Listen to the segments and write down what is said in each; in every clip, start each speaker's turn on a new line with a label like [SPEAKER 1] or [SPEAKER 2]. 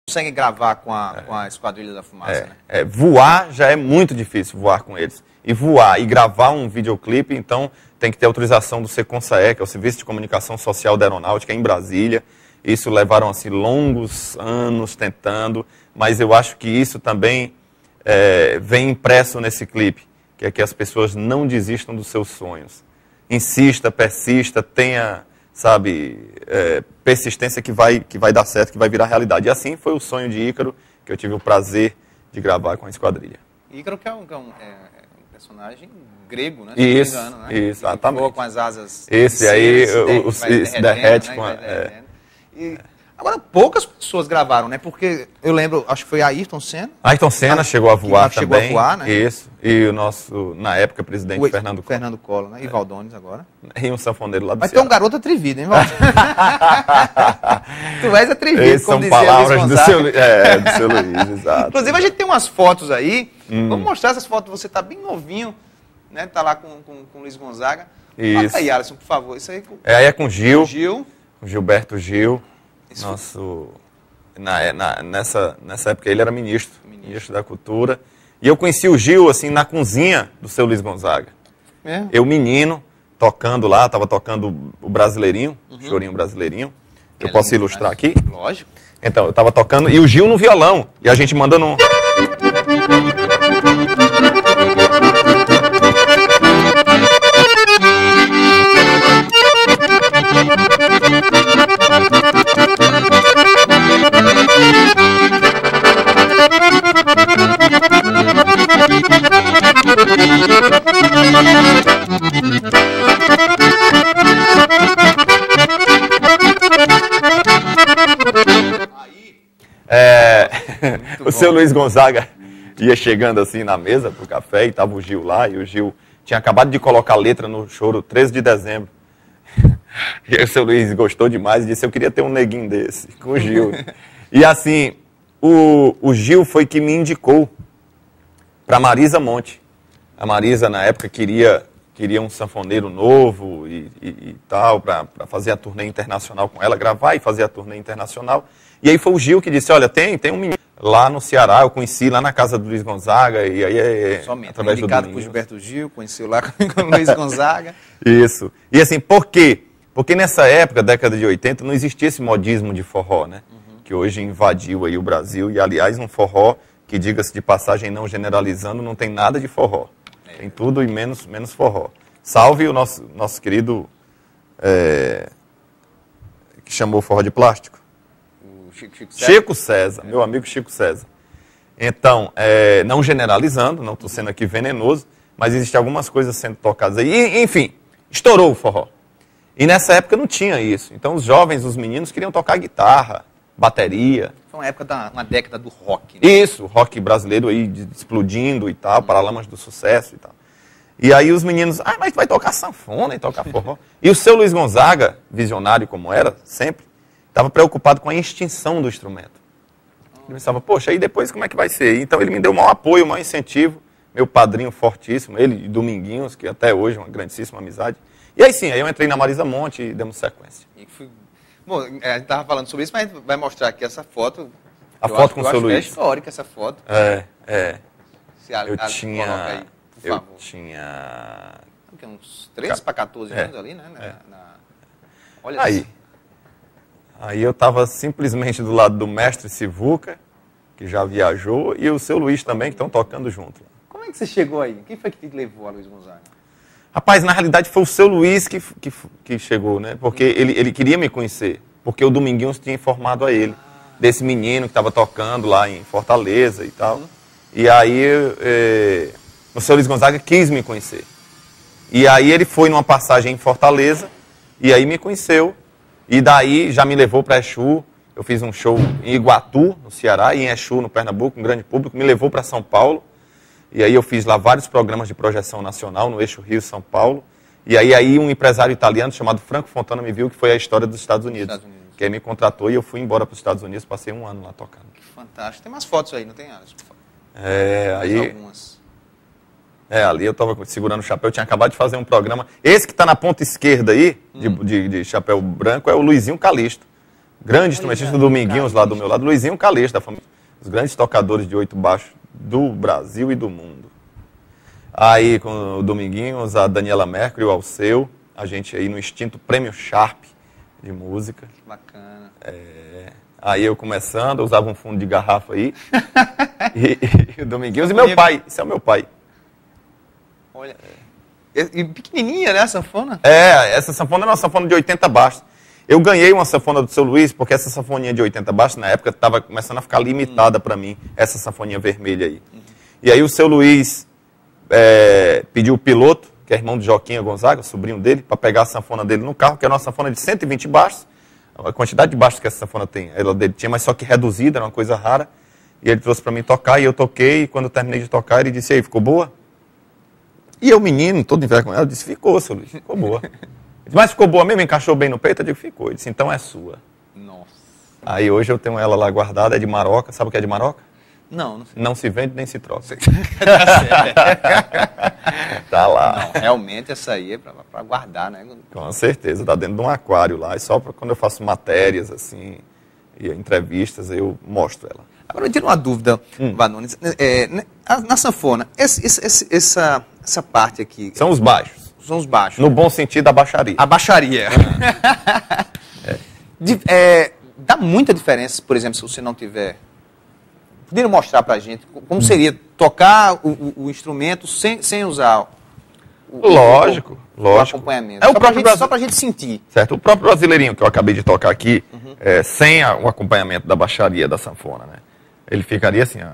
[SPEAKER 1] consegue gravar com a Esquadrilha da Fumaça, né?
[SPEAKER 2] Voar já é muito difícil, voar com eles. E voar e gravar um videoclipe, então tem que ter autorização do SECONSAE, que é o Serviço de Comunicação Social da Aeronáutica, em Brasília. Isso levaram assim, longos anos tentando, mas eu acho que isso também vem impresso nesse clipe, que é que as pessoas não desistam dos seus sonhos. Insista, persista, tenha, sabe, persistência que vai dar certo, que vai virar realidade. E assim foi o sonho de Ícaro, que eu tive o prazer de gravar com a Esquadrilha.
[SPEAKER 1] Ícaro que é um personagem grego, né?
[SPEAKER 2] Isso,
[SPEAKER 1] se não me engano, né?
[SPEAKER 2] Isso, exatamente.
[SPEAKER 1] Voa com as asas...
[SPEAKER 2] Esse aí se derrete com
[SPEAKER 1] Agora, poucas pessoas gravaram, né? Porque eu lembro, acho que foi Ayrton Senna.
[SPEAKER 2] Ayrton Senna chegou a voar também.
[SPEAKER 1] Chegou a voar, né?
[SPEAKER 2] Isso. E o nosso, na época, presidente
[SPEAKER 1] Fernando Collor, né? E Valdones agora.
[SPEAKER 2] E um sanfoneiro lá do
[SPEAKER 1] Mas tu é um garoto atrevido, hein, Valdones? Tu és atrevido,
[SPEAKER 2] Essas
[SPEAKER 1] como
[SPEAKER 2] são
[SPEAKER 1] dizia
[SPEAKER 2] palavras
[SPEAKER 1] Luiz
[SPEAKER 2] do seu Luiz, exato.
[SPEAKER 1] Inclusive, a gente tem umas fotos aí. Vamos mostrar essas fotos. Você tá bem novinho, né? Tá lá com o Luiz Gonzaga.
[SPEAKER 2] Isso.
[SPEAKER 1] Fala aí, Alisson, por favor. Isso aí
[SPEAKER 2] aí é com Gil.
[SPEAKER 1] Com
[SPEAKER 2] Gilberto Gil. Nosso... Nessa época ele era ministro da Cultura. E eu conheci o Gil, assim, na cozinha do seu Luiz Gonzaga. Eu, menino, tocando lá, estava tocando o Brasileirinho, Chorinho Brasileirinho. Eu posso ilustrar aqui?
[SPEAKER 1] Lógico.
[SPEAKER 2] Então, eu estava tocando, e o Gil no violão, e a gente mandando um... O seu Luiz Gonzaga ia chegando assim na mesa pro café e tava o Gil lá, e o Gil tinha acabado de colocar letra no choro 13 de dezembro. E aí o seu Luiz gostou demais e disse, eu queria ter um neguinho desse, com o Gil. E assim, o Gil foi que me indicou para Marisa Monte. A Marisa, na época, queria um sanfoneiro novo e tal, para fazer a turnê internacional com ela, gravar e fazer a turnê internacional. E aí foi o Gil que disse, olha, tem um menino lá no Ceará, eu conheci lá na casa do Luiz Gonzaga, e aí
[SPEAKER 1] somente,
[SPEAKER 2] através
[SPEAKER 1] indicado por Gilberto Gil, conheceu lá com o Luiz Gonzaga.
[SPEAKER 2] Isso. E assim, por quê? Porque nessa época, década de 80, não existia esse modismo de forró, né? Que hoje invadiu aí o Brasil, e aliás, um forró que, diga-se de passagem, não generalizando, não tem nada de forró. Tem tudo e menos forró. Salve o nosso querido, que chamou forró de plástico. Chico César, meu amigo Chico César. Então, não generalizando, não estou sendo aqui venenoso, mas existem algumas coisas sendo tocadas aí. E, enfim, estourou o forró. E nessa época não tinha isso. Então os jovens, os meninos queriam tocar guitarra, bateria.
[SPEAKER 1] Foi uma década do rock. Né?
[SPEAKER 2] Isso, o rock brasileiro aí explodindo e tal, Paralamas do Sucesso e tal. E aí os meninos, mas vai tocar sanfona e tocar forró. E o seu Luiz Gonzaga, visionário como era, sempre, estava preocupado com a extinção do instrumento. Ele pensava, poxa, aí depois como é que vai ser? Então ele me deu o maior apoio, o maior incentivo, meu padrinho fortíssimo, ele e Dominguinhos, que até hoje é uma grandíssima amizade. E aí sim, aí eu entrei na Marisa Monte e demos sequência.
[SPEAKER 1] Bom, a gente estava falando sobre isso, mas a gente vai mostrar aqui essa foto.
[SPEAKER 2] A foto com o seu Luiz.
[SPEAKER 1] É histórica essa foto.
[SPEAKER 2] Eu tinha
[SPEAKER 1] uns 13 para 14 anos ali, né? Olha
[SPEAKER 2] aí. Aí eu estava simplesmente do lado do mestre Sivuca, que já viajou, e o seu Luiz também, que estão tocando junto.
[SPEAKER 1] Como é que você chegou aí? Quem foi que te levou a Luiz Gonzaga?
[SPEAKER 2] Rapaz, na realidade foi o seu Luiz que chegou, né? Porque ele queria me conhecer, porque o Dominguinhos tinha informado a ele desse menino que estava tocando lá em Fortaleza e tal. E aí o seu Luiz Gonzaga quis me conhecer. E aí ele foi numa passagem em Fortaleza, e aí me conheceu. E daí já me levou para Exu. Eu fiz um show em Iguatu, no Ceará, e em Exu, no Pernambuco, um grande público. Me levou para São Paulo. E aí eu fiz lá vários programas de projeção nacional, no eixo Rio-São Paulo. E aí um empresário italiano chamado Franco Fontana me viu, que foi a história dos Estados Unidos. Que aí me contratou e eu fui embora para os Estados Unidos, passei um ano lá tocando.
[SPEAKER 1] Que fantástico. Tem umas fotos aí, não tem, Alisson?
[SPEAKER 2] Aí...
[SPEAKER 1] algumas.
[SPEAKER 2] Ali eu estava segurando o chapéu, eu tinha acabado de fazer um programa. Esse que está na ponta esquerda aí, de chapéu branco, é o Luizinho Calixto. Grande instrumentista do Dominguinhos lá do meu lado, Luizinho Calixto, da família. Os grandes tocadores de 8 baixos do Brasil e do mundo. Aí com o Dominguinhos, a Daniela Mercury, o Alceu, a gente aí no extinto Prêmio Sharp de música.
[SPEAKER 1] Bacana.
[SPEAKER 2] Aí eu começando, eu usava um fundo de garrafa aí. e o Dominguinhos e meu pai, esse é o meu pai.
[SPEAKER 1] Olha, e pequenininha, né, a sanfona?
[SPEAKER 2] Essa sanfona era uma sanfona de 80 baixos. Eu ganhei uma sanfona do seu Luiz, porque essa sanfoninha de 80 baixos, na época, estava começando a ficar limitada para mim, essa sanfoninha vermelha aí. E aí o seu Luiz pediu o piloto, que é irmão de Joquinha Gonzaga, sobrinho dele, para pegar a sanfona dele no carro, que era uma sanfona de 120 baixos. A quantidade de baixos que essa sanfona tem, ela dele tinha, mas só que reduzida, era uma coisa rara. E ele trouxe para mim tocar, e eu toquei, e quando eu terminei de tocar, ele disse, aí, ficou boa? E eu, menino, todo envergonhado, disse, ficou, seu Luiz, ficou boa. Mas ficou boa mesmo? Encaixou bem no peito? Eu digo, ficou. Ele disse, então é sua.
[SPEAKER 1] Nossa.
[SPEAKER 2] Aí hoje eu tenho ela lá guardada, é de Maroca. Sabe o que é de Maroca?
[SPEAKER 1] Não sei.
[SPEAKER 2] Não se vende nem se troca.
[SPEAKER 1] Tá
[SPEAKER 2] Tá lá.
[SPEAKER 1] Não, realmente essa aí é pra guardar, né?
[SPEAKER 2] Com certeza, tá dentro de um aquário lá. E só quando eu faço matérias, assim, e entrevistas, eu mostro ela.
[SPEAKER 1] Agora eu tiro uma dúvida, Vanones. Na sanfona, essa parte aqui...
[SPEAKER 2] São os baixos.
[SPEAKER 1] São os baixos.
[SPEAKER 2] No bom sentido, a baixaria.
[SPEAKER 1] A baixaria. Dá muita diferença, por exemplo, se você não tiver... Poderia mostrar pra gente como seria tocar o instrumento sem usar
[SPEAKER 2] Lógico.
[SPEAKER 1] o acompanhamento. Só pra gente sentir.
[SPEAKER 2] Certo. O próprio brasileirinho que eu acabei de tocar aqui, sem o acompanhamento da baixaria da sanfona, né? Ele ficaria assim, ó.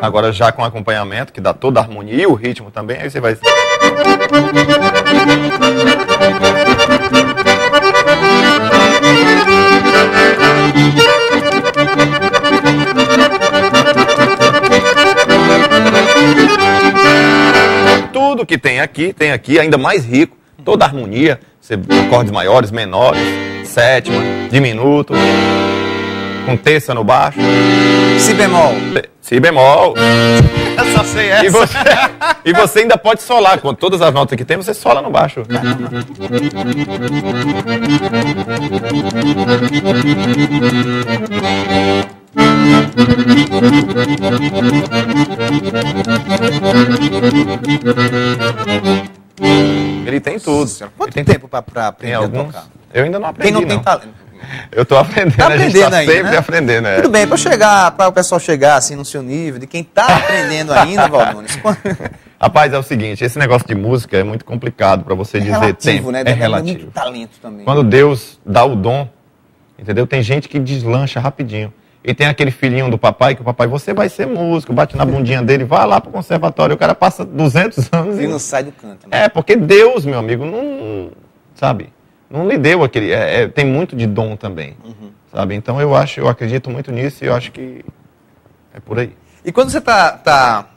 [SPEAKER 2] Agora já com acompanhamento, que dá toda a harmonia e o ritmo também, aí você vai... Tudo que tem aqui, ainda mais rico, toda a harmonia, você acordes maiores, menores, sétima, diminuto, com terça no baixo.
[SPEAKER 1] Si bemol.
[SPEAKER 2] Si bemol.
[SPEAKER 1] Eu só sei essa.
[SPEAKER 2] E você ainda pode solar. Com todas as notas que tem, você sola no baixo. Ele tem tudo.
[SPEAKER 1] Quanto tempo para aprender
[SPEAKER 2] a tocar? Eu ainda não aprendi.
[SPEAKER 1] Quem não tem talento.
[SPEAKER 2] Eu tô aprendendo,
[SPEAKER 1] tá aprendendo,
[SPEAKER 2] a gente tá
[SPEAKER 1] ainda,
[SPEAKER 2] sempre
[SPEAKER 1] né?
[SPEAKER 2] aprendendo.
[SPEAKER 1] Tudo bem, para o pessoal chegar assim no seu nível, de quem tá aprendendo ainda, Valdones.
[SPEAKER 2] Rapaz, é o seguinte, esse negócio de música é muito complicado para você dizer
[SPEAKER 1] relativo,
[SPEAKER 2] tempo.
[SPEAKER 1] Né?
[SPEAKER 2] É relativo.
[SPEAKER 1] Muito talento também.
[SPEAKER 2] Quando Deus dá o dom, entendeu? Tem gente que deslancha rapidinho. E tem aquele filhinho do papai, que o papai, você vai ser músico, bate na bundinha dele, vai lá pro conservatório, o cara passa 200 anos
[SPEAKER 1] e não sai do canto. Né?
[SPEAKER 2] Porque Deus, meu amigo, não, sabe, não lhe deu aquele, tem muito de dom também, sabe? Então eu acredito muito nisso e eu acho que é por aí.
[SPEAKER 1] E quando você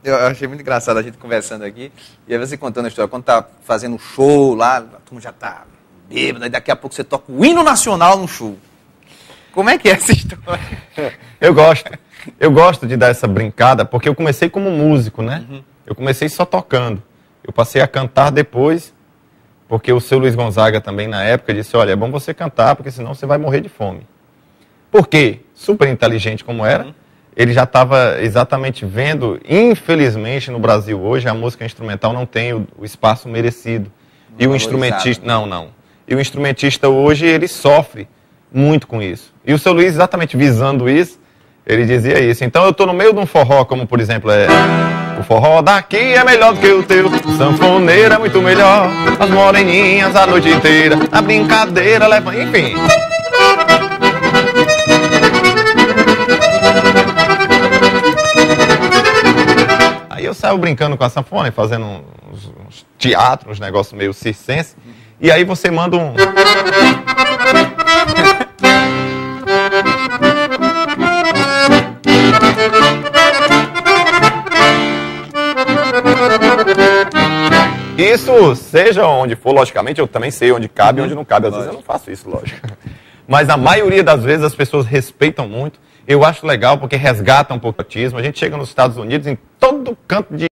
[SPEAKER 1] eu achei muito engraçado a gente conversando aqui, e aí você contando a história, quando tá fazendo um show lá, a turma já tá bêbada, e daqui a pouco você toca o hino nacional no show. Como é que é essa história?
[SPEAKER 2] Eu gosto de dar essa brincada, porque eu comecei como músico, né? Eu comecei só tocando. Eu passei a cantar depois, porque o seu Luiz Gonzaga também, na época, disse, olha, é bom você cantar, porque senão você vai morrer de fome. Por quê? Super inteligente como era, ele já estava exatamente vendo, infelizmente, no Brasil hoje, a música instrumental não tem o espaço merecido. E o instrumentista... Não. E o instrumentista hoje, ele sofre muito com isso. E o seu Luiz, exatamente visando isso, ele dizia isso. Então eu estou no meio de um forró, como por exemplo, o forró daqui é melhor do que o teu, sanfoneira é muito melhor, as moreninhas a noite inteira, a brincadeira leva, enfim. Aí eu saio brincando com a sanfona e fazendo uns teatros, uns negócios meio circense, e aí você manda um... Isso, seja onde for, logicamente, eu também sei onde cabe e onde não cabe. Às vezes eu não faço isso, lógico. mas na maioria das vezes as pessoas respeitam muito. Eu acho legal porque resgata um pouco o autismo. A gente chega nos Estados Unidos, em todo canto de